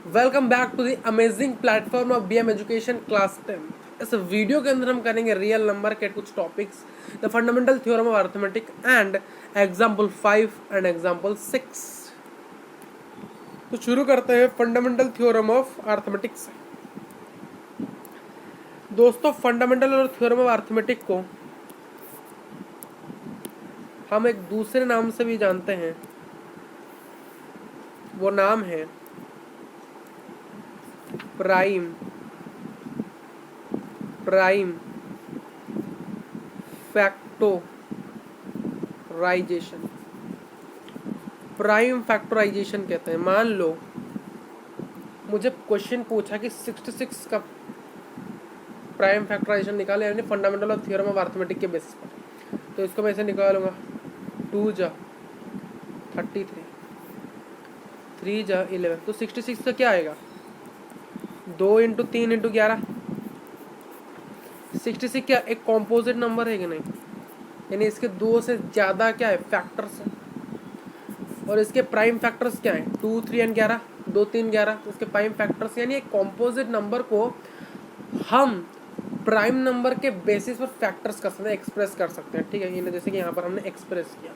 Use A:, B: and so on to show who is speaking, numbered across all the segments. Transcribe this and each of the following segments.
A: Welcome back to the amazing platform of BM education class 10। इस video के अंदर हम करेंगे रियल नंबर के कुछ topics, the fundamental theorem of arithmetic and example 5 and example 6। तो शुरू करते हैं फंडामेंटल थ्योरम ऑफ अर्थमेटिक से। दोस्तों, फंडामेंटल और थ्योरम ऑफ अर्थमेटिक को हम एक दूसरे नाम से भी जानते हैं। वो नाम है प्राइम फैक्टराइजेशन। प्राइम फैक्टराइजेशन कहते हैं। मान लो मुझे क्वेश्चन पूछा कि 66 का प्राइम फैक्टराइजेशन निकाले, यानी फंडामेंटल और थ्योरम ऑफ अर्थमेटिक के बेसिस पर। तो इसको मैं ऐसे निकालूंगा, 2 जा 33, 3 जा 11। तो 66 का क्या आएगा? 2 इंटू 3 इंटू 11। 66 क्या एक कॉम्पोजिट नंबर है कि नहीं? यानी इसके दो से ज़्यादा क्या है फैक्टर्स हैं, और इसके प्राइम फैक्टर्स क्या हैं? 2, 3 एंड 11, 2, 3, 11। तो इसके प्राइम फैक्टर्स, यानी एक कॉम्पोजिट नंबर को हम प्राइम नंबर के बेसिस पर फैक्टर्स कर सकते हैं, एक्सप्रेस कर सकते हैं। ठीक है, ये जैसे कि यहाँ पर हमने एक्सप्रेस किया,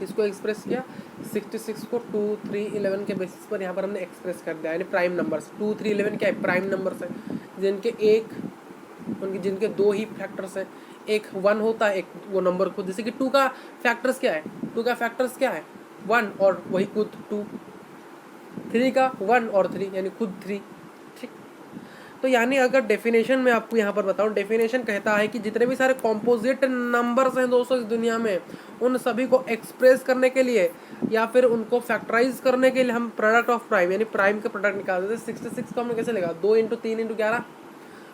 A: इसको एक्सप्रेस किया 66 को 2, 3, 11 के बेसिस पर यहाँ पर हमने एक्सप्रेस कर दिया, यानी प्राइम नंबर्स। 2, 3, 11 क्या है? प्राइम नंबर्स है, जिनके दो ही फैक्टर्स हैं। एक 1 होता है, एक वो नंबर खुद। जैसे कि 2 का फैक्टर्स क्या है? 2 का फैक्टर्स क्या है? 1 और वही खुद 2। 3 का 1 और 3, यानी खुद 3। ठीक, तो यानी अगर डेफिनेशन में आपको यहाँ पर बताऊँ, डेफिनेशन कहता है कि जितने भी सारे कॉम्पोजिट नंबर्स हैं दोस्तों इस दुनिया में, उन सभी को एक्सप्रेस करने के लिए या फिर उनको फैक्टराइज करने के लिए हम प्रोडक्ट ऑफ प्राइम, यानी प्राइम के प्रोडक्ट निकालते हैं। 66 को हमने कैसे लगा? 2 इंटू 3 इंटू 11।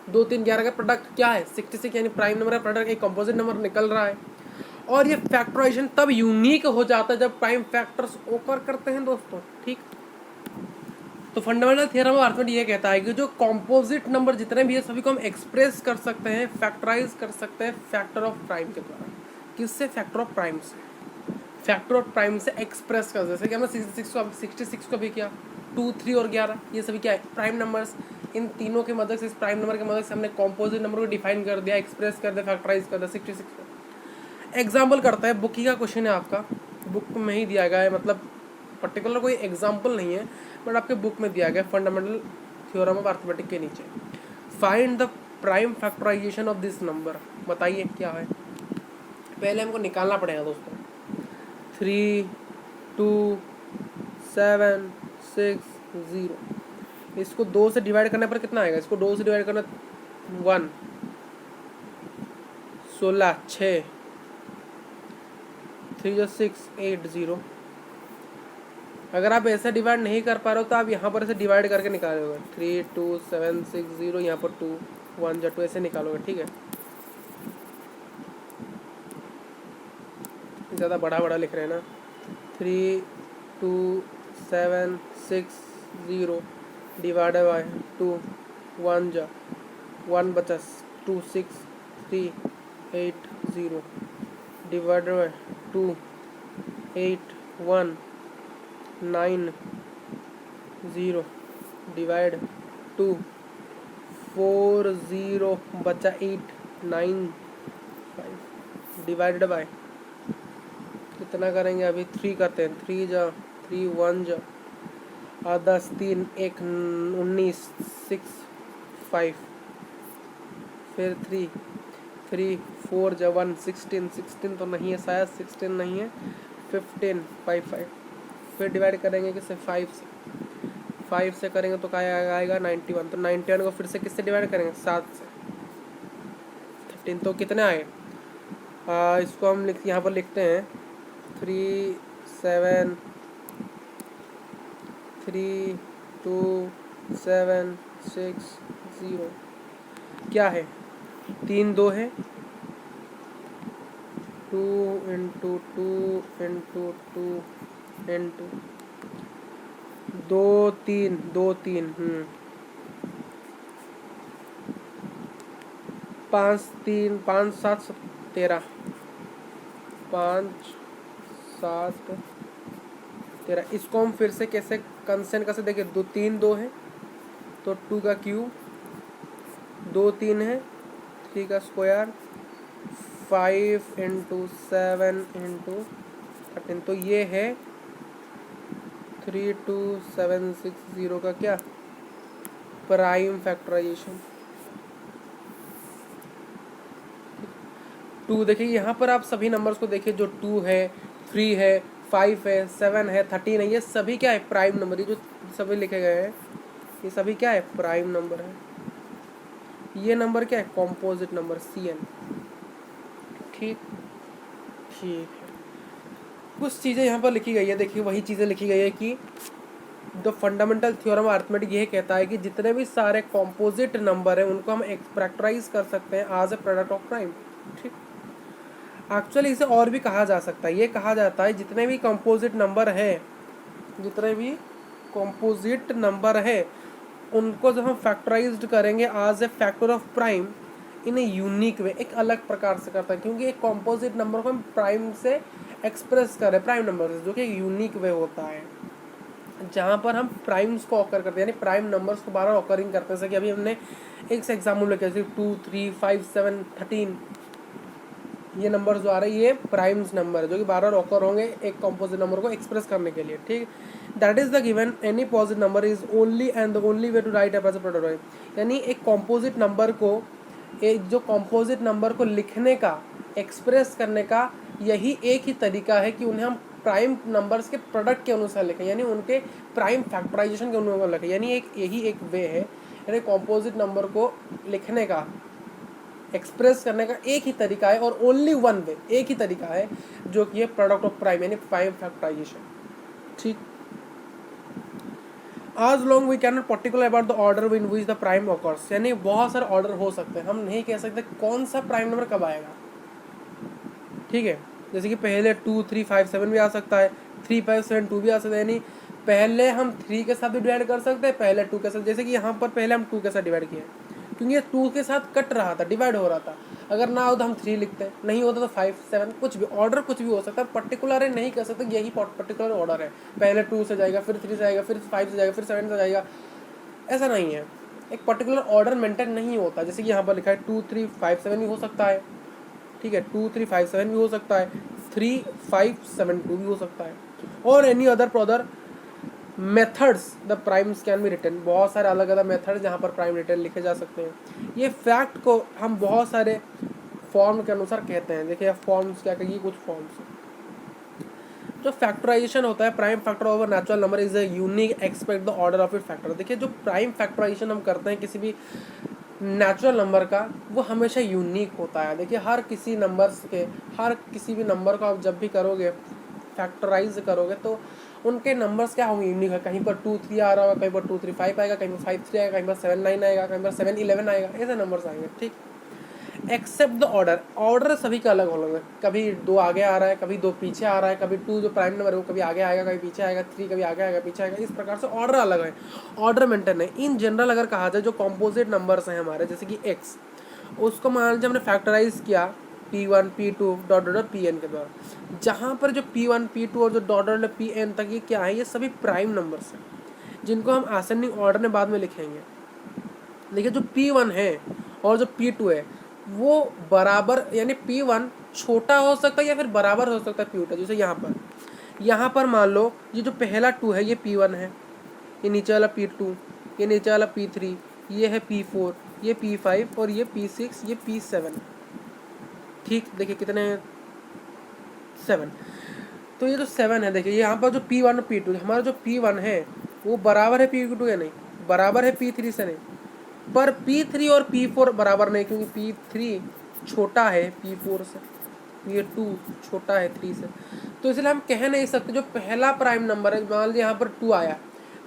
A: 2, 3, 11 का प्रोडक्ट क्या है? 66, यानी प्राइम नंबर का प्रोडक्ट एक कंपोजिट नंबर निकल रहा है। और ये फैक्टराइजेशन तब यूनिक हो जाता है जब प्राइम फैक्टर्स ओकर करते हैं दोस्तों। ठीक, तो फंडामेंटल थ्योरम ऑफ अर्थमेटिक ये कहता है कि जो कंपोजिट नंबर जितने भी है सभी को हम एक्सप्रेस कर सकते हैं, फैक्टराइज कर सकते हैं फैक्टर ऑफ प्राइम के द्वारा। किससे? फैक्टर ऑफ प्राइम से। फैक्टर ऑफ प्राइम से एक्सप्रेस कर, जैसे कि हमने 66 को भी किया। 2, 3 और 11 ये सभी क्या है? Prime numbers. इन तीनों की मदद से, इस प्राइम नंबर की मदद से हमने कॉम्पोजिट नंबर को डिफाइन कर दिया, एक्सप्रेस कर दिया, फैक्टराइज कर दिया 66 को। एग्जाम्पल करता है, बुक ही का क्वेश्चन है आपका, बुक में ही दिया गया है, मतलब पर्टिकुलर कोई एग्जाम्पल नहीं है, बट आपके बुक में दिया गया फंडामेंटल थ्योरम ऑफ अर्थमेटिक के नीचे। Find the prime factorisation of this number. बताइए क्या है? पहले हमको निकालना पड़ेगा दोस्तों। 3, 2, 7, 6, 0। इसको 2 से डिवाइड करने पर कितना आएगा? इसको 2 से डिवाइड करना 1, 16, 6, 3 6, 8, 0। अगर आप ऐसे डिवाइड नहीं कर पा रहे हो तो आप यहाँ पर ऐसे डिवाइड करके निकालोगे। 3, 2, 7, 6, 0, यहाँ पर 2, 1 जा 2 ऐसे निकालोगे। ठीक है, ज़्यादा बड़ा बड़ा लिख रहे हैं ना। 3, 2, 7, 6, 0 डिवाइडेड बाय 2, 1 जा 1 बचा 2, 6, 3, 8, 0 डिवाइडेड बाय 2, 8, 1, 9, 0 डिवाइड 2, 4, 0 बचा 8, 9, 5 डिवाइडेड बाय कितना करेंगे? अभी 3 करते हैं। 3 जा 3, 1 जा 10, 3, 1, 19, 6, 5 फिर 3, 3, 4 जा 1, 16, 16 तो नहीं है शायद, 16 नहीं है, 15, 5, 5 फिर डिवाइड करेंगे किससे? 5 से करेंगे तो क्या आएगा? 91। तो 91 को फिर से किससे डिवाइड करेंगे? 7 से। 15 तो कितने आए? इसको हम यहाँ पर लिखते हैं 3, 7, 3, 2, 7, 6, 0 क्या है? 3 2 है, 2 इंटू 2 इंटू 2 इंटू 2, 3, 2, 3 5, 3, 5, 7, 13, 5, 7, 13। इसको हम फिर से कैसे कंसेंट का से देखिए 2 है, तो 2 का क्यूब 2 3 है, 3 का स्क्वायर 5 इंटू 7 इंटू 13, तो ये है 32760 का क्या प्राइम फैक्टराइजेशन। 2 देखिए यहाँ पर आप सभी नंबर्स को देखिए, जो 2 है, 3 है, 5 है, 7 है, 13 है, ये सभी क्या है प्राइम नंबर। ये जो सभी लिखे गए हैं ये सभी क्या है प्राइम नंबर है। ये नंबर क्या है कॉम्पोजिट नंबर CN। ठीक ठीक है, कुछ चीज़ें यहाँ पर लिखी गई है, देखिए वही चीज़ें लिखी गई है कि the fundamental theorem of arithmetic ये कहता है कि जितने भी सारे कॉम्पोजिट नंबर हैं उनको हम फैक्टराइज कर सकते हैं as a product of prime. ठीक, एक्चुअली इसे और भी कहा जा सकता है, ये कहा जाता है जितने भी कंपोजिट नंबर है, जितने भी कंपोजिट नंबर है उनको जब हम फैक्टराइज्ड करेंगे as a factor of prime in a unique way, एक अलग प्रकार से करता है, क्योंकि एक कंपोजिट नंबर को हम प्राइम से एक्सप्रेस कर रहे हैं, प्राइम नंबर से, जो कि यूनिक वे होता है जहाँ पर हम प्राइम्स को ऑकर करते हैं, यानी प्राइम नंबर्स को बार बार ऑकरिंग करते हैं। जैसे कि अभी हमने एक एग्जाम्पल में कैसे 2 3 5 7 13 ये नंबर जो आ रहे हैं ये प्राइम्स नंबर है जो कि बार बार ऑकर होंगे एक कंपोजिट नंबर को एक्सप्रेस करने के लिए। ठीक, that is the given any positive number is only and the only way to write as a product. यानी एक कंपोजिट नंबर को, एक जो कंपोजिट नंबर को लिखने का, एक्सप्रेस करने का यही एक ही तरीका है कि उन्हें हम प्राइम नंबर्स के प्रोडक्ट के अनुसार लिखें, यानी उनके प्राइम फैक्टराइजेशन के अनुसार लिखें। यानी यही एक वे है, यानी कंपोजिट नंबर को लिखने का, एक्सप्रेस करने का एक ही तरीका है और ओनली वन वे, एक ही तरीका है जो कि है प्रोडक्ट ऑफ प्राइम यानी प्राइम फैक्टराइजेशन। ठीक, आज long we can not particular about the order win which the prime occurs, यानी बहुत सारे ऑर्डर हो सकते हैं, हम नहीं कह सकते कौन सा प्राइम नंबर कब आएगा। ठीक है, जैसे कि पहले 2 3 5 7 भी आ सकता है, 3 5 7 2 भी आ सकता है, यानी पहले हम 3 के साथ भी डिवाइड कर सकते हैं, पहले 2 के साथ, जैसे कि यहाँ पर पहले हम 2 के साथ डिवाइड किए क्योंकि ये 2 के साथ कट रहा था, डिवाइड हो रहा था। अगर ना हो तो हम 3 लिखते हैं, नहीं होता तो 5 7, कुछ भी ऑर्डर कुछ भी हो सकता है, पर्टिकुलर नहीं कर सकते यही पर्टिकुलर ऑर्डर है, पहले 2 से जाएगा, फिर 3 से जाएगा, फिर 5 से जाएगा, फिर 7 से जाएगा, ऐसा नहीं है। एक पर्टिकुलर ऑर्डर मेंटेन नहीं होता, जैसे कि यहाँ पर लिखा है 2 3 5 7 भी हो सकता है। ठीक है, 2 3 5 7 भी हो सकता है, 3 5 7 2 भी हो सकता है, और any other methods the primes can be written. बहुत सारे अलग अलग मेथड जहाँ पर प्राइम रिटर्न लिखे जा सकते हैं। ये फैक्ट को हम बहुत सारे फॉर्म के अनुसार कहते हैं। देखिए फॉर्म्स क्या कहिए, कुछ फॉर्म्स जो फैक्टराइजेशन होता है, prime factor over natural number is a unique expect the order of it factor. देखिए जो प्राइम फैक्टराइजेशन हम करते हैं किसी भी नेचुरल नंबर का, वो हमेशा यूनिक होता है। देखिए हर किसी नंबर्स के, हर किसी भी नंबर को आप जब भी करोगे, फैक्टराइज करोगे, तो उनके नंबर्स क्या होंगे, यूनिक है। कहीं पर 2 3 आ रहा होगा, कहीं पर 2 3 5 आएगा, कहीं पर 5 3 आएगा, कहीं पर 7 9 आएगा, कहीं पर 7 11 आएगा, ऐसे नंबर्स आएंगे। ठीक, एक्सेप्ट द ऑर्डर, ऑर्डर सभी का अलग होगा, कभी 2 आगे आ रहा है, कभी 2 पीछे आ रहा है, कभी 2 जो प्राइम नंबर है वो कभी आगे आएगा, कभी पीछे आएगा, 3 कभी आगे आएगा, पीछे आएगा, इस प्रकार से ऑर्डर अलग है, ऑर्डर मेंटेन है। इन जनरल अगर कहा जाए जो कॉम्पोजिट नंबर्स हैं हमारे, जैसे कि x, उसको मान लीजिए हमने फैक्टराइज किया P1 P2 dot dot Pn के द्वारा, जहाँ पर जो P1 P2 और जो डॉट डॉट Pn तक ये क्या है, ये सभी प्राइम नंबर्स हैं जिनको हम असेंडिंग ऑर्डर में बाद में लिखेंगे। देखिए जो P1 है और जो P2 है वो बराबर, यानी P1 छोटा हो सकता है या फिर बराबर हो सकता है P2। जैसे यहाँ पर मान लो ये जो पहला 2 है ये P1 है, ये नीचे वाला P2, ये नीचे वाला P3, ये है P4, ये P5 और ये P6, ये P7। ठीक, देखिए कितने 7, तो ये जो 7 है, देखिए यहाँ पर जो P1 और P2, हमारा जो P1 है वो बराबर है P2 या नहीं, बराबर है P3 से नहीं, पर P3 और P4 बराबर नहीं, क्योंकि P3 छोटा है P4 से, ये 2 छोटा है 3 से, तो इसलिए हम कह नहीं सकते जो पहला प्राइम नंबर है, मान लीजिए यहाँ पर 2 आया,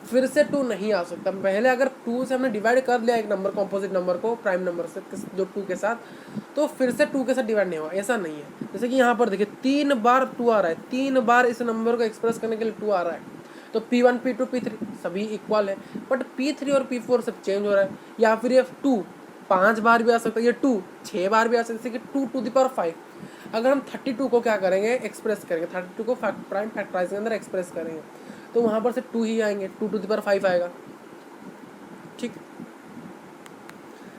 A: फिर से 2 नहीं आ सकता। पहले अगर 2 से हमने डिवाइड कर लिया एक नंबर, कॉम्पोजिट नंबर को प्राइम नंबर से जो 2 के साथ, तो फिर से 2 के साथ डिवाइड नहीं होगा, ऐसा नहीं है। जैसे कि यहाँ पर देखिए 3 बार 2 आ रहा है, 3 बार इस नंबर को एक्सप्रेस करने के लिए 2 आ रहा है, तो P1 P2 P3 सभी इक्वल है, बट P3 और P4 सब चेंज हो रहा है। या फिर ये 2 5 बार भी आ सकता है, ये 2 6 बार भी आ सकता है, जैसे कि 2 to the power 5। अगर हम 32 को क्या करेंगे, एक्सप्रेस करेंगे, 32 को प्राइम फैक्टराइज के अंदर एक्सप्रेस करेंगे, तो वहाँ पर से 2 ही आएंगे, 2⁵ आएगा। ठीक,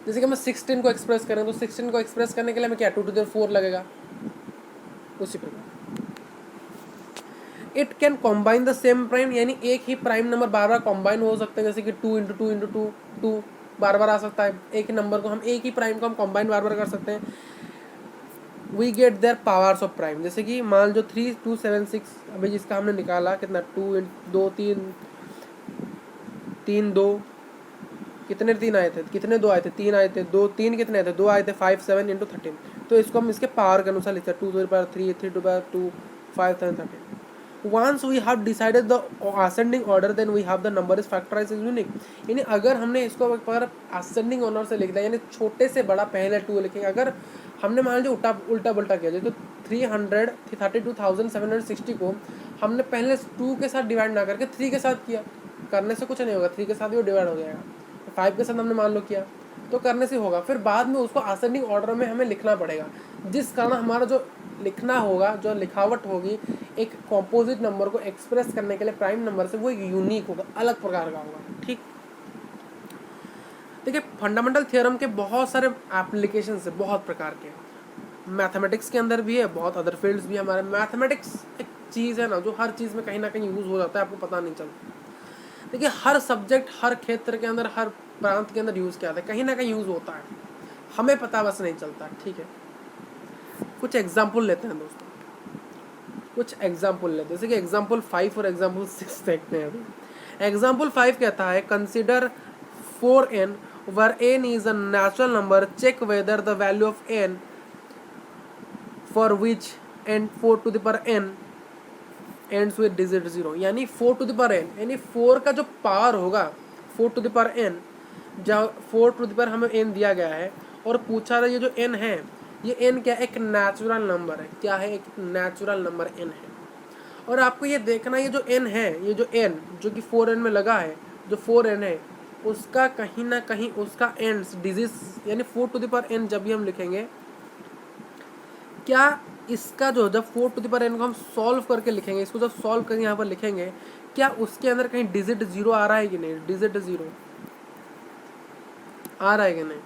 A: जैसे कि हम 16 को एक्सप्रेस करें तो 16 को एक्सप्रेस करने के लिए हमें क्या 2⁴ लगेगा। उसी प्रकार it can combine the same prime, यानी एक ही प्राइम नंबर बार बार कॉम्बाइन हो सकते हैं, जैसे कि 2 × 2 × 2 2 बार बार आ सकता है। एक ही नंबर को हम एक ही प्राइम को हम कॉम्बाइन बार बार कर सकते हैं। We get their powers of prime, जैसे कि मान जो 3 2 7 6 अभी जिसका हमने निकाला कितना 2 2 3 3 2 कितने 3 आए थे, कितने 2 आए थे, 3 आए थे, 2 3 कितने आए थे, 2 आए थे, 5 7 × 13। तो इसको हम इसके पावर के अनुसार लिखते हैं 2⁵3 3⁵2 5 7 13। Once we have decided the ascending order, then we have the number is factorized as unique। यानी अगर हमने इसको अगर ascending order से लिख दिया, यानी छोटे से बड़ा पहले 2 लिखेंगे। अगर हमने मान लीजिए उल्टा पुल्टा किया जाए तो 332,760 को हमने पहले 2 के साथ डिवाइड ना करके 3 के साथ किया, करने से कुछ नहीं होगा, 3 के साथ भी डिवाइड हो जाएगा। 5 के साथ हमने मान लो किया तो करने से होगा, फिर बाद में उसको असेंडिंग ऑर्डर में हमें लिखना पड़ेगा, जिस कारण हमारा जो लिखना होगा, जो लिखावट होगी एक कॉम्पोजिट नंबर को एक्सप्रेस करने के लिए प्राइम नंबर से, वो एक यूनिक होगा, अलग प्रकार का होगा। ठीक, देखिए फंडामेंटल थ्योरम के बहुत सारे एप्लीकेशन है, बहुत प्रकार के, मैथमेटिक्स के अंदर भी है, बहुत अदर फील्ड्स भी है। हमारे मैथमेटिक्स एक चीज़ है ना जो हर चीज़ में कहीं ना कहीं यूज़ हो जाता है, आपको पता नहीं चलता। देखिए हर सब्जेक्ट, हर क्षेत्र के अंदर, हर प्रांत के अंदर यूज़ किया जाता है, कहीं ना कहीं यूज़ होता है, हमें पता बस नहीं चलता। ठीक है, कुछ एग्जाम्पल लेते हैं दोस्तों, कुछ एग्जाम्पल लेते हैं, जैसे कि एग्जाम्पल 5 और एग्जाम्पल 6 देखते हैं अभी। एग्जाम्पल 5 कहता है consider 4n where n is a natural number, check whether the value of n for which n 4n ends with digit 0। यानी 4n यानी 4 का जो पावर होगा 4n, जहाँ 4 हमें n दिया गया है और पूछा रहा ये जो n है, ये n क्या है, एक नेचुरल नंबर है। क्या है, एक नेचुरल नंबर n है। और आपको ये देखना, ये जो n है, ये जो n जो कि 4n में लगा है, जो 4n है उसका कहीं ना कहीं उसका एंड्स डिजिट, यानी 4n जब भी हम लिखेंगे, क्या इसका जो जब 4n को हम सॉल्व करके लिखेंगे, इसको जब सॉल्व करके यहाँ पर लिखेंगे, क्या उसके अंदर कहीं डिजिट 0 आ रहा है कि नहीं, डिजिट 0 आ रहा है कि नहीं,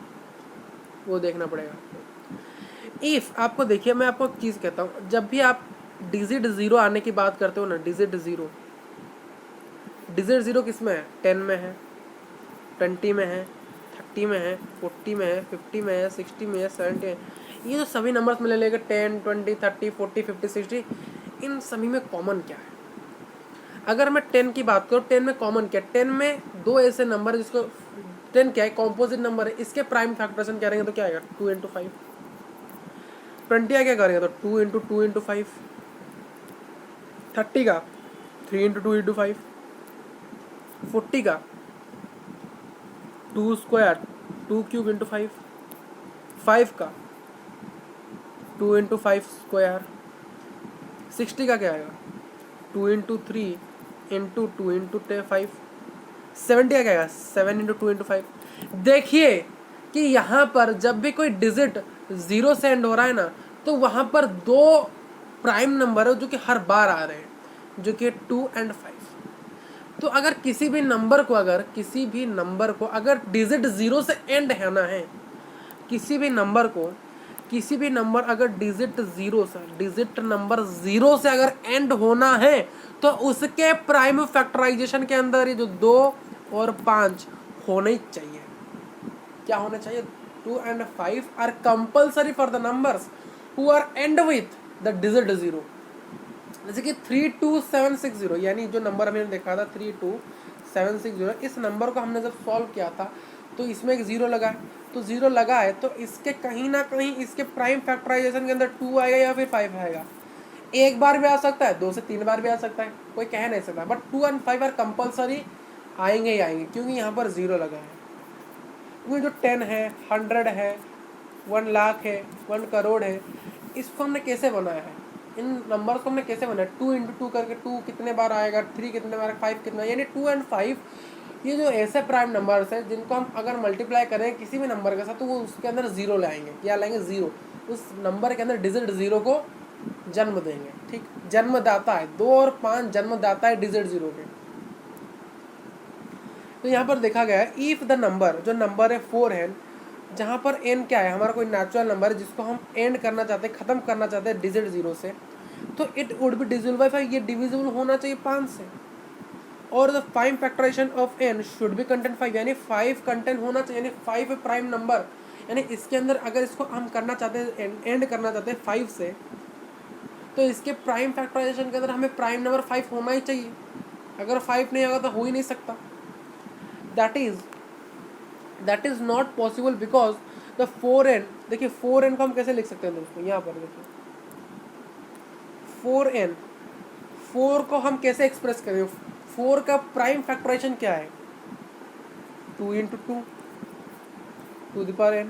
A: वो देखना पड़ेगा। इफ आपको देखिए, मैं आपको एक चीज़ कहता हूँ, जब भी आप डिजिट 0 आने की बात करते हो ना, डिजिट 0 किस में है, 10 में है, 20 में है, 30 में है, 40 में है, 50 में है, 60 में है, 70 है। ये जो सभी नंबर्स में ले लेकर 10 20 30 40 50 60, इन सभी में कॉमन क्या है। अगर मैं 10 की बात करूँ, 10 में कॉमन क्या है, 10 में दो ऐसे नंबर जिसको 10 क्या है, कॉम्पोजिट नंबर है, इसके प्राइम फैक्टराइजेशन करेंगे तो क्या आएगा 2 × 5। 20 का क्या करेंगे तो 2 × 2 × 5। 30 का 3 × 2 × 5। 40 का 2 स्क्वायर 2 क्यूब × 5। 5 का 2 × 5 स्क्वायर। 60 का क्या आएगा 2 × 3 × 2 × 5। 70 का क्या आएगा 7 × 2 × 5। देखिए कि यहाँ पर जब भी कोई डिजिट 0 से एंड हो रहा है ना, तो वहाँ पर दो प्राइम नंबर है जो कि हर बार आ रहे हैं, जो कि 2 और 5। तो अगर किसी भी नंबर को अगर डिजिट 0 से एंड होना है, किसी भी नंबर अगर डिजिट नंबर 0 से अगर एंड होना है, तो उसके प्राइम फैक्टराइजेशन के अंदर ये जो 2 और 5 होने ही चाहिए। क्या होने चाहिए, 2 और 5 are compulsory for the numbers who are end with the digit 0। जैसे कि 32760, यानी जो नंबर हमने देखा था 32760, इस नंबर को हमने जब सॉल्व किया था तो इसमें एक 0 लगा है, तो 0 लगा है तो इसके कहीं ना कहीं इसके प्राइम फैक्टराइजेशन के अंदर 2 आएगा या फिर 5 आएगा। एक बार भी आ सकता है, 2 से 3 बार भी आ सकता है, कोई कह नहीं सकता, बट 2 और 5 बार कंपल्सरी आएंगे ही आएंगे, क्योंकि यहाँ पर 0 लगा है। क्योंकि जो 10 है, 100 है, 1 लाख है, 1 करोड़ है, इसको हमने कैसे बनाया है, इन नंबर्स को हमने कैसे बनाया, 2 × 2 करके 2 कितने बार आएगा, 3 कितने बार, 5 कितना, यानी 2 और 5 ये जो ऐसे प्राइम नंबर्स हैं जिनको हम अगर मल्टीप्लाई करें किसी भी नंबर के साथ, तो वो उसके अंदर 0 लाएंगे। क्या लाएंगे 0, उस नंबर के अंदर डिजिट 0 को जन्म देंगे। ठीक, जन्मदाता है, 2 और 5 जन्मदाता है डिजिट 0 के। तो यहाँ पर देखा गया है इफ़ द नंबर, जो नंबर है 4 है, जहाँ पर n क्या है, हमारा कोई नेचुरल नंबर है जिसको हम एंड करना चाहते हैं, ख़त्म करना चाहते हैं डिजिट 0 से, तो it would be divisible by 5, ये डिविजिबल होना चाहिए 5 से। और the prime factorisation of n should be content 5, यानी 5 कंटेंट होना चाहिए, यानी 5 है प्राइम नंबर, यानी इसके अंदर अगर इसको हम करना चाहते हैं, एंड करना चाहते हैं 5 से, तो इसके प्राइम फैक्टराइजेशन के अंदर हमें प्राइम नंबर 5 होना ही चाहिए। अगर 5 नहीं होगा तो हो ही नहीं सकता। That is not possible because the 4n, देखिए 4n को हम कैसे लिख सकते हैं दोस्तों, यहाँ पर देखिए 4n, 4 को हम कैसे एक्सप्रेस करें, 4 का प्राइम फैक्टराइजेशन क्या है, 2 into 2 to the power n,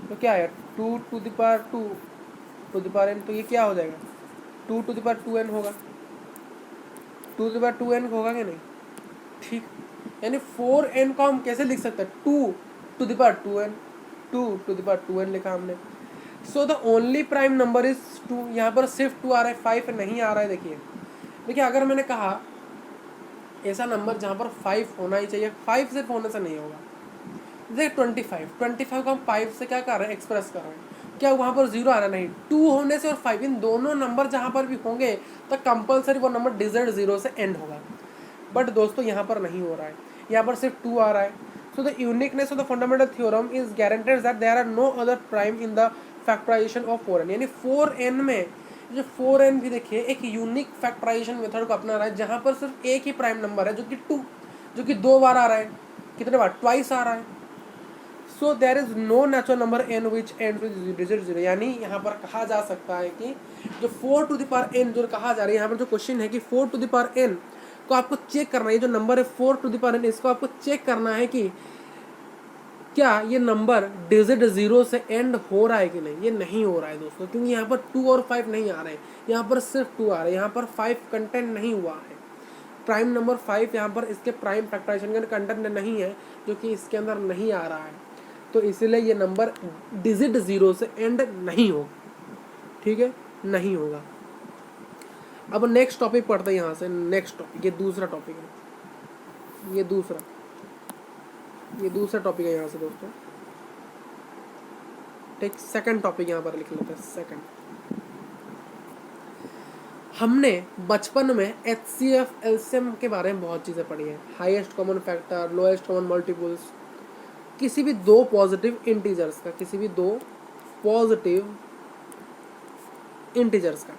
A: तो क्या है 2 to the power 2 to the power n, तो ये क्या हो जाएगा 2 टू द पावर 2n होगा, 2 टू द पावर 2n होगा कि नहीं, ठीक। यानी 4n को हम कैसे लिख सकते हैं, 2 to the power 2n, 2 to the power 2n लिखा हमने। So the only prime number is 2, यहाँ पर सिर्फ 2 आ रहा है, 5 नहीं आ रहा है। देखिए अगर मैंने कहा ऐसा नंबर जहाँ पर 5 होना ही चाहिए, 5 सिर्फ होने से नहीं होगा। देखिए 25 को हम 5 से क्या कर रहे हैं, एक्सप्रेस कर रहे हैं, क्या वहाँ पर 0 आना नहीं, 2 होने से और 5, इन दोनों नंबर जहाँ पर भी होंगे तो कंपलसरी वो नंबर डिजिट 0 से एंड होगा। बट दोस्तों यहाँ पर नहीं हो रहा है, यहाँ पर सिर्फ 2 आ रहा है। So the uniqueness of the fundamental theorem is guaranteed that there are no other prime in the factorisation of 4n, यानी 4n में जो 4n भी देखिए एक यूनिक फैक्टराइजेशन मेथड को अपना रहा है, जहाँ पर सिर्फ एक ही प्राइम नंबर है जो कि 2, जो कि 2 बार आ रहा है, कितने बार, ट्वाइस आ रहा है। So there is no natural number n which end with digit 0, यानी यहाँ पर कहा जा सकता है कि जो 4 टू द पावर n जो कहा जा रहा है, यहाँ पर जो क्वेश्चन है कि 4 टू द पावर n को आपको चेक करना है, ये जो नंबर है 4 टू द पावर n, इसको आपको चेक करना है कि क्या ये नंबर डिजिट 0 से एंड हो रहा है कि नहीं। ये नहीं हो रहा है दोस्तों, क्योंकि यहाँ पर 2 और 5 नहीं आ रहे हैं, यहाँ पर सिर्फ 2 आ रहे हैं, यहाँ पर 5 कंटेंट नहीं हुआ है। प्राइम नंबर 5 यहाँ पर इसके प्राइम फैक्टराइजेशन का कंटेंट नहीं है, जो कि इसके अंदर नहीं आ रहा है, तो इसलिए ये नंबर डिजिट 0 से एंड नहीं होगा, ठीक है, नहीं होगा। अब नेक्स्ट टॉपिक पढ़ते हैं यहाँ से, नेक्स्ट टॉपिक, ये दूसरा टॉपिक है, ये दूसरा टॉपिक है यहाँ से दोस्तों, ठीक। सेकंड टॉपिक यहाँ पर लिख लेते हैं, सेकंड। हमने बचपन में HCF LCM के बारे में बहुत चीज़ें पढ़ी हैं, highest common factor, lowest common multiples, किसी भी दो पॉजिटिव इंटीजर्स का, किसी भी दो पॉजिटिव इंटीजर्स का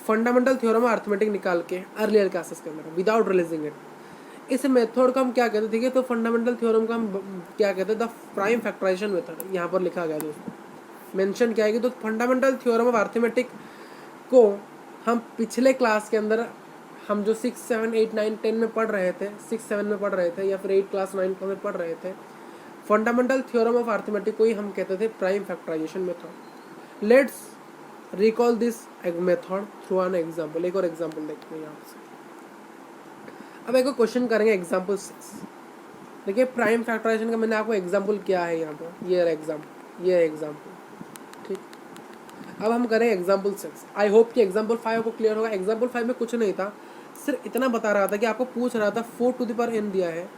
A: फंडामेंटल थ्योरम अर्थमेटिक निकाल के अर्लियर क्लासेस के अंदर विदाउट रिलीजिंग इट, इस मेथड को हम क्या कहते हैं, ठीक है, तो फंडामेंटल थ्योरम को हम क्या कहते हैं, द प्राइम फैक्टराइजेशन मेथड, यहाँ पर लिखा गया दोस्तों, मेंशन किया गया। तो फंडामेंटल थ्योरम ऑफ अर्थमेटिक को हम पिछले क्लास के अंदर हम जो 6, 7, 8, 9, 10 में पढ़ रहे थे, 6, 7 में पढ़ रहे थे, या फिर 8 क्लास 9 में पढ़ रहे थे, फंडामेंटल थ्योरम ऑफ अर्थमेटिक को ही हम कहते थे prime factorisation method. Let's recall this method through an example. एक और एग्जाम्पल देखते हैं यहाँ से। अब एक क्वेश्चन करेंगे एग्जाम्पल 6। देखिए प्राइम फैक्टराइजेशन का मैंने आपको एग्जाम्पल किया है यहाँ पर, ये एग्जाम्पल, ठीक। अब हम करें एग्जाम्पल 6। आई होप कि एग्जाम्पल 5 को क्लियर होगा। एग्जाम्पल 5 में कुछ नहीं था, सिर्फ इतना बता रहा था कि आपको पूछ रहा था 4 टू द पावर n दिया है,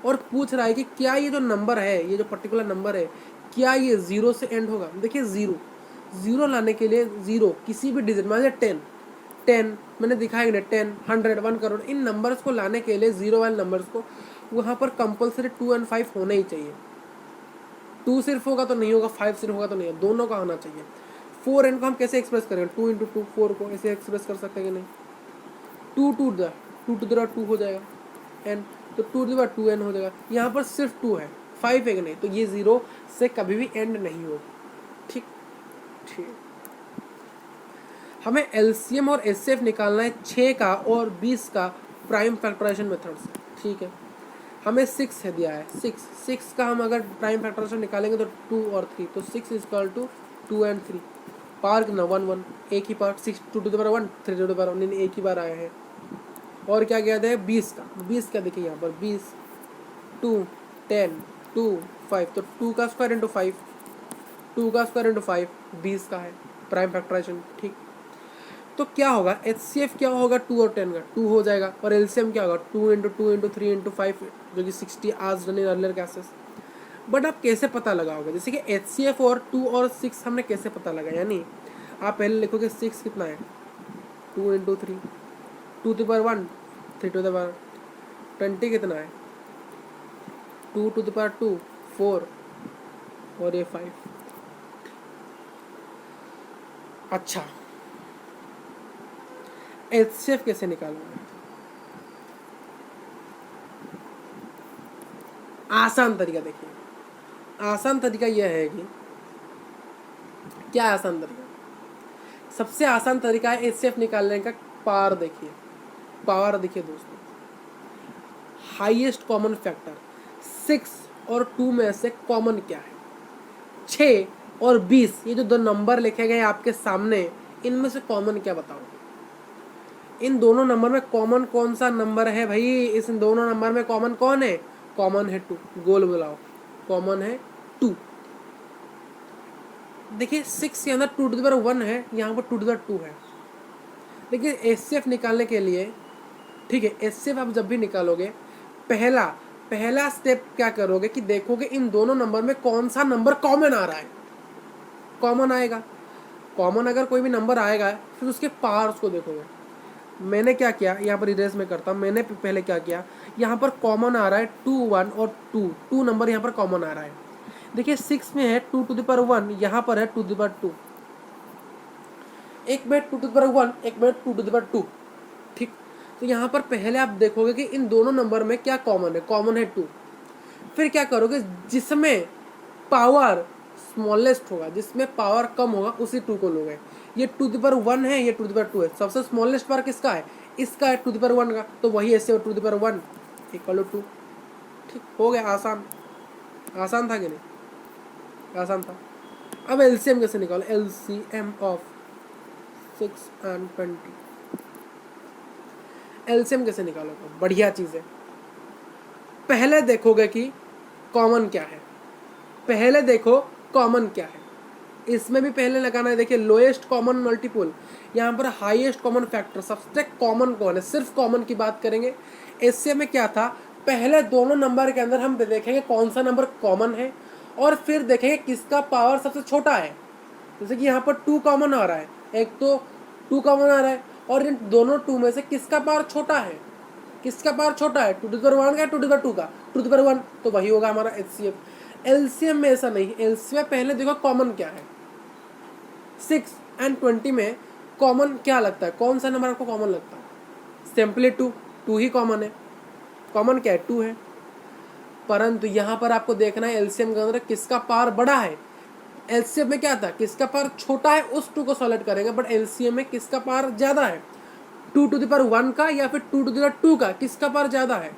A: और पूछ रहा है कि क्या ये जो नंबर है, ये जो पर्टिकुलर नंबर है, क्या ये 0 से एंड होगा। देखिए 0 लाने के लिए 0 किसी भी डिजिट, मान लीजिए 10 मैंने दिखाया ना, 10, 100, 1 करोड़, इन नंबर्स को लाने के लिए 0 वाले नंबर्स को वहाँ पर कंपलसरी 2 और 5 होना ही चाहिए। 2 सिर्फ होगा तो नहीं होगा, 5 सिर्फ होगा तो नहीं है, दोनों का होना चाहिए। 4n को हम कैसे एक्सप्रेस करेंगे, 2 इंटू 2, 4 को ऐसे एक्सप्रेस कर सकते हैं कि नहीं, 2 टू द 2 हो जाएगा n, तो 2 टू द 2n हो जाएगा। यहाँ पर सिर्फ 2 है, 5 है कि नहीं, तो ये 0 से कभी भी एंड नहीं होगा, ठीक। हमें LCM और HCF निकालना है 6 का और 20 का प्राइम फैक्टराइजेशन मेथड से, ठीक है। हमें 6 है दिया है, 6 का हम अगर प्राइम फैक्टराइजेशन निकालेंगे तो 2 और 3, तो 6 is equal to 2 and 3, power कितना 1 1, एक ही power, 6 2 to the power 1, 3 to the power 1, एक ही बार आए हैं। और क्या कहते हैं 20 का देखिए यहाँ पर 20, 2, 10, 2, 5, तो 2 का स्क्वायर इंटू 5, 2 का स्क्वायर इंटू 5 20 का है प्राइम फैक्टराइजेशन, ठीक। तो क्या होगा HCF क्या होगा, 2 और 10 का 2 हो जाएगा, और LCM क्या होगा 2 इंटू 2 इंटू 3 इंटू 5 जो कि 60 hours run in earlier cases. But आप कैसे पता लगाओगे, जैसे कि HCF और 2 और 6 हमने कैसे पता लगा, यानी आप पहले लिखोगे 6 कितना है 2 into 3 2 to the power 1 3 to the power 20 कितना है 2 टू द पावर 2 4 और ये 5। अच्छा HCF कैसे निकालोगे, आसान तरीका देखिए। आसान तरीका यह है कि क्या आसान तरीका, सबसे आसान तरीका है HCF निकालने का। पावर देखिए, पावर देखिए दोस्तों, हाईएस्ट कॉमन फैक्टर 6 और 2 में से कॉमन क्या है, 6 और 20, ये जो दो नंबर लिखे गए आपके सामने, इनमें से कॉमन क्या बताओ। इन दोनों नंबर में कॉमन कौन सा नंबर है भाई, इस दोनों नंबर में कॉमन कौन है, कॉमन है 2, गोल बुलाओ, कॉमन है 2। देखिए 6 के अंदर 2 टू द पावर 1 है, यहाँ पर 2 टू द पावर 2 है। देखिए HCF निकालने के लिए, ठीक है, HCF आप जब भी निकालोगे पहला स्टेप क्या करोगे कि देखोगे इन दोनों नंबर में कौन सा नंबर कॉमन आ रहा है। कॉमन आएगा, कॉमन अगर कोई भी नंबर आएगा फिर उसके पावर को देखोगे। मैंने क्या किया, यहाँ पर इरेज में करता हूँ, मैंने पहले क्या किया, यहाँ पर कॉमन आ रहा है 2 1 और 2 नंबर यहाँ पर कॉमन आ रहा है। देखिए 6 में है 2 टू द पावर 1, यहाँ पर है 2 टू द पावर 2, एक में 2 टू द पावर 1, एक में 2 टू द पावर 2, ठीक। तो यहाँ पर पहले आप देखोगे कि इन दोनों नंबर में क्या कॉमन है, कॉमन है 2। फिर क्या करोगे, जिसमें पावर स्मॉलेस्ट होगा, जिसमें पावर कम होगा, उसी 2 को लोगे। ये 2 टू द पावर 1 है, ये 2 टू द पावर 2 है, सबसे स्मॉलेस्ट पावर किसका है, इसका है 2 टू द पावर 1 का, तो वही ऐसे 2 to the power 1 equal to 2। ठीक हो गया, आसान। आसान था कि नहीं, आसान था। अब LCM कैसे निकालो, LCM ऑफ 6 and 20, LCM कैसे निकालोगे, बढ़िया चीज़ है। पहले देखोगे कि कॉमन क्या है, पहले देखो कॉमन क्या है, इसमें भी पहले लगाना है। देखिए लोएस्ट कॉमन मल्टीपल, यहाँ पर हाईएस्ट कॉमन फैक्टर, सबसे कॉमन कौन है, सिर्फ कॉमन की बात करेंगे। HCF में क्या था, पहले दोनों नंबर के अंदर हम देखेंगे कौन सा नंबर कॉमन है, और फिर देखेंगे किसका पावर सबसे छोटा है। जैसे कि यहाँ पर 2 कॉमन आ रहा है, एक तो 2 कॉमन आ रहा है, और इन दोनों 2 में से किसका पावर छोटा है, किसका पावर छोटा है, 2 टू द पावर 1 का, 2 टू द पावर 2 का, 2 टू द पावर 1, तो वही होगा हमारा HCF। LCM में ऐसा नहीं, LCM पहले देखो कॉमन क्या है। 6 and 20 में कॉमन क्या लगता है, कौन सा नंबर आपको कॉमन लगता है, सिंपली 2 ही कॉमन है। कॉमन क्या है, 2 है। परंतु यहाँ पर आपको देखना है LCM के अंदर किसका पावर बड़ा है। LCM में क्या था, किसका पावर छोटा है उस 2 को सॉल्व करेंगे, बट LCM में किसका पावर ज्यादा है, 2 टू द पावर 1 का या फिर 2 टू द पावर 2 का, किसका पावर ज्यादा है,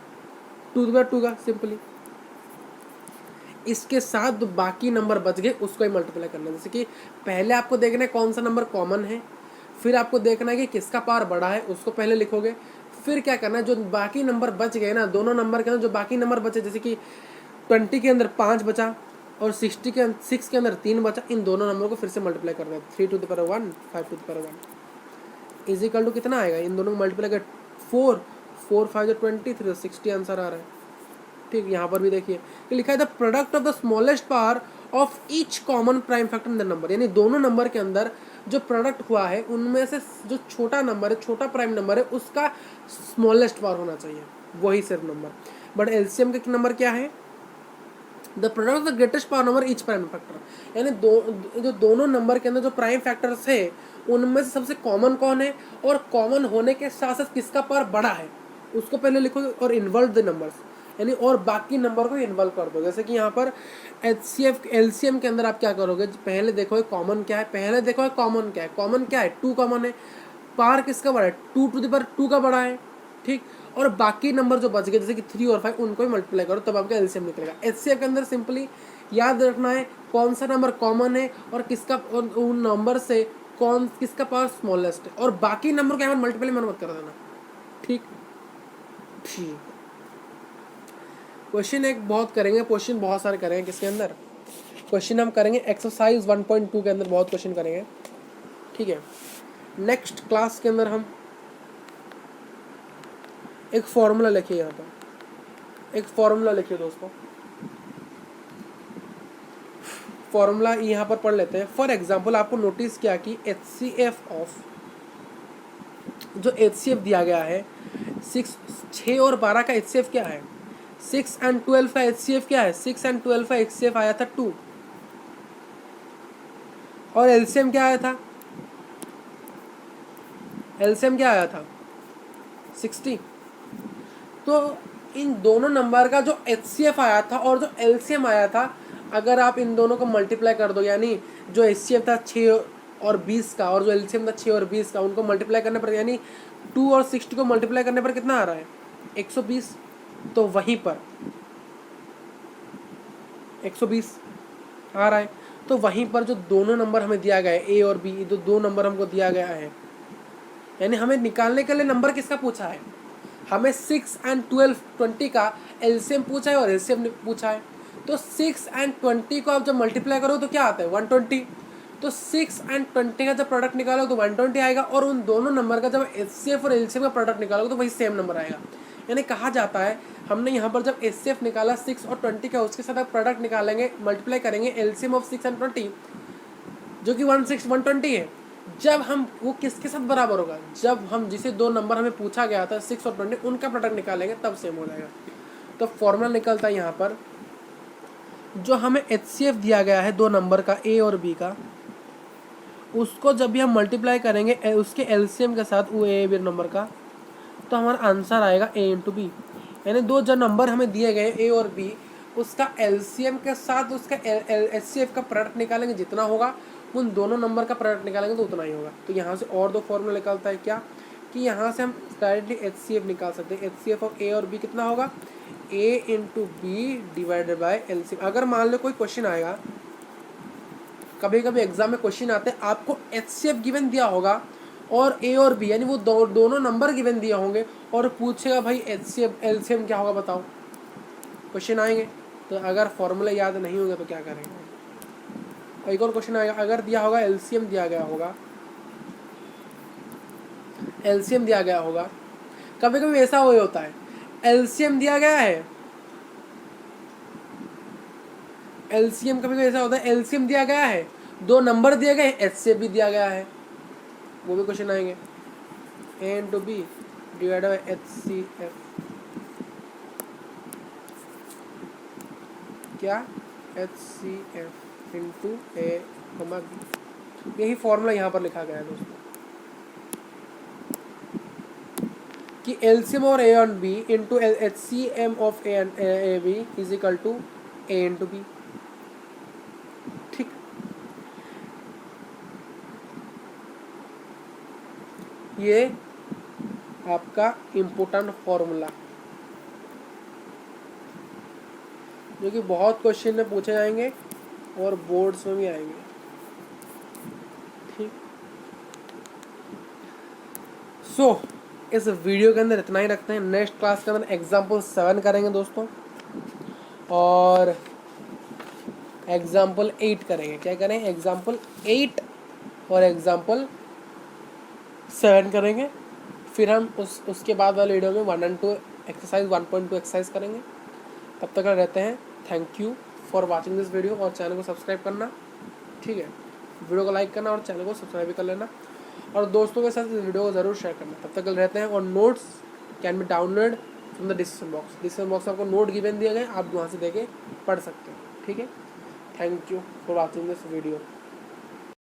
A: 2 टू द पावर 2 का, सिंपली। इसके साथ जो बाकी नंबर बच गए उसको ही मल्टीप्लाई करना है। जैसे कि पहले आपको देखना है कौन सा नंबर कॉमन है, फिर आपको देखना है कि किसका पावर बड़ा है, उसको पहले लिखोगे। फिर क्या करना है, जो बाकी नंबर बच गए ना, दोनों नंबर के अंदर जो बाकी नंबर बचे, जैसे कि 20 के अंदर 5 बचा और 6 के अंदर 3 बचा, इन दोनों नंबर को फिर से मल्टीप्लाई करना है। 3 to the power 1 5 to the power 1 is equal to कितना आएगा, इन दोनों को मल्टीप्लाई कर 4 4 5 20 3 60 आंसर आ रहा है। ठीक, यहाँ पर भी देखिए लिखा है the product of the smallest power of each common prime factor in the number, यानी दोनों नंबर के अंदर जो प्रोडक्ट हुआ है उनमें से जो छोटा नंबर है, छोटा प्राइम नंबर है, उसका स्मॉलेस्ट पावर होना चाहिए, वही सिर्फ नंबर। बट LCM का नंबर क्या है, the product of the greatest power number each prime factor, यानी जो दोनों नंबर के अंदर जो प्राइम फैक्टर्स है उनमें से सबसे कॉमन कौन है, और कॉमन होने के साथ साथ किसका पावर बड़ा है उसको पहले लिखोगे और इन्वॉल्व द नंबर्स, यानी और बाकी नंबर को इन्वॉल्व कर दो। जैसे कि यहाँ पर LCM के अंदर आप क्या करोगे, पहले देखोगे कॉमन क्या है, पहले देखोगे कॉमन क्या है, कॉमन क्या है 2 कॉमन है, पावर किसका बड़ा है 2 टू द पावर 2 का बड़ा है, ठीक। और बाकी नंबर जो बच गए जैसे कि 3 और 5 उनको ही मल्टीप्लाई करो, तब आपका LCM निकलेगा। HCF के अंदर सिंपली याद रखना है कौन सा नंबर कॉमन है और किसका, उन नंबर से किसका पावर स्मॉलेस्ट है, और बाकी नंबर को यहाँ पर मल्टीप्लाई मत कर देना, ठीक। क्वेश्चन एक बहुत करेंगे, क्वेश्चन बहुत सारे करेंगे, किसके अंदर क्वेश्चन हम करेंगे एक्सरसाइज 1.2 के अंदर बहुत क्वेश्चन करेंगे, ठीक है। नेक्स्ट क्लास के अंदर हम एक फॉर्मूला लिखिए यहाँ पर, एक फॉर्मूला लिखिए दोस्तों, फॉर्मूला यहाँ पर पढ़ लेते हैं। फॉर एग्जाम्पल आपको नोटिस किया कि HCF ऑफ, जो HCF दिया गया है 6 और 12 का HCF क्या है, 6 and 12 का HCF क्या है, 6 and 12 का HCF आया था 2, और LCM क्या आया था, LCM क्या आया था 60। तो इन दोनों नंबर का जो HCF आया था और जो LCM आया था, अगर आप इन दोनों को मल्टीप्लाई कर दो, यानी जो HCF था 6 और 20 का और जो LCM था 6 और 20 का, उनको मल्टीप्लाई करने पर, यानी 2 और 60 को मल्टीप्लाई करने पर कितना आ रहा है 120। तो वहीं पर 120 आ रहा है। तो वहीं पर जो दोनों नंबर हमें दिया गया है A और B, जो दो नंबर हमको दिया गया है, यानी हमें निकालने के लिए नंबर किसका पूछा है, हमें 6 and 12 20 का LCM पूछा है और LCM पूछा है। तो 6 and 20 को आप जब मल्टीप्लाई करो तो क्या आता है 120। तो 6 and 20 का जब प्रोडक्ट निकालो तो 120 आएगा, और उन दोनों नंबर का जब HCF और LCM का प्रोडक्ट निकालोगे तो वही सेम नंबर आएगा। यानी कहा जाता है हमने यहाँ पर जब HCF निकाला 6 और 20 का, उसके साथ आप प्रोडक्ट निकालेंगे, मल्टीप्लाई करेंगे LCM ऑफ 6 and 20 जो कि 120 है, जब हम वो किसके साथ बराबर होगा, जब हम जिसे दो नंबर हमें पूछा गया था 6 और 20 उनका प्रोडक्ट निकालेंगे तब सेम हो जाएगा। तो फॉर्मूला निकलता है यहाँ पर, जो हमें HCF दिया गया है दो नंबर का A और B का, उसको जब भी हम मल्टीप्लाई करेंगे उसके LCM के साथ वो A B नंबर का, तो हमारा आंसर आएगा A इंटू बी। यानी दो जो नंबर हमें दिए गए A और B, उसका LCM के साथ उसका HCF का प्रोडक्ट निकालेंगे, जितना होगा उन दोनों नंबर का प्रोडक्ट निकालेंगे तो उतना ही होगा। तो यहाँ से और दो फॉर्मूला निकलता है क्या, कि यहाँ से हम डायरेक्टली HCF निकाल सकते हैं। HCF ऑफ A और B कितना होगा, A into B divided by LCM। अगर मान लो कोई क्वेश्चन आएगा, कभी कभी एग्जाम में क्वेश्चन आते हैं, आपको HCF गिवन दिया होगा और A और B यानी वो दोनों नंबर गिवन दिए होंगे, और पूछेगा भाई HCF LCM क्या होगा बताओ, क्वेश्चन आएंगे। तो अगर फॉर्मूला याद नहीं होगा तो क्या करेंगे। एक और क्वेश्चन आएगा, अगर दिया होगा LCM दिया गया होगा, LCM दिया गया होगा, कभी कभी ऐसा हो होता है LCM दिया गया है, LCM कभी कभी ऐसा होता है LCM दिया गया है, दो नंबर दिए गए, HCF भी दिया गया है, वो भी क्वेश्चन आएंगे। A into B divide by HCF क्या, HCF इंटू A B। यही फॉर्मूला यहाँ पर लिखा गया है दोस्तों, कि LCM और A and B into HCM of A and A B is equal to A into B। ठीक, ये आपका इम्पोर्टेंट फॉर्मूला जो कि बहुत क्वेश्चन में पूछे जाएंगे और बोर्ड्स में भी आएंगे। ठीक, सो इस वीडियो के अंदर इतना ही रखते हैं। नेक्स्ट क्लास के अंदर एग्जाम्पल 7 करेंगे दोस्तों, और एग्जाम्पल 8 करेंगे। क्या करें, एग्जाम्पल 8 और एग्जाम्पल 7 करेंगे। फिर हम उसके बाद वाले वीडियो में 1 and 2 एक्सरसाइज 1.2 एक्सरसाइज करेंगे। तब तक रहते हैं, thank you for watching this video, और चैनल को सब्सक्राइब करना, ठीक है, वीडियो को लाइक करना और चैनल को सब्सक्राइब भी कर लेना, और दोस्तों के साथ इस वीडियो को ज़रूर शेयर करना। तब तक रहते हैं, और notes can be download from the description box. Description box में आपको नोट गिवन दिए गए, आप वहाँ से देके पढ़ सकते हो। ठीक है, thank you for watching this video.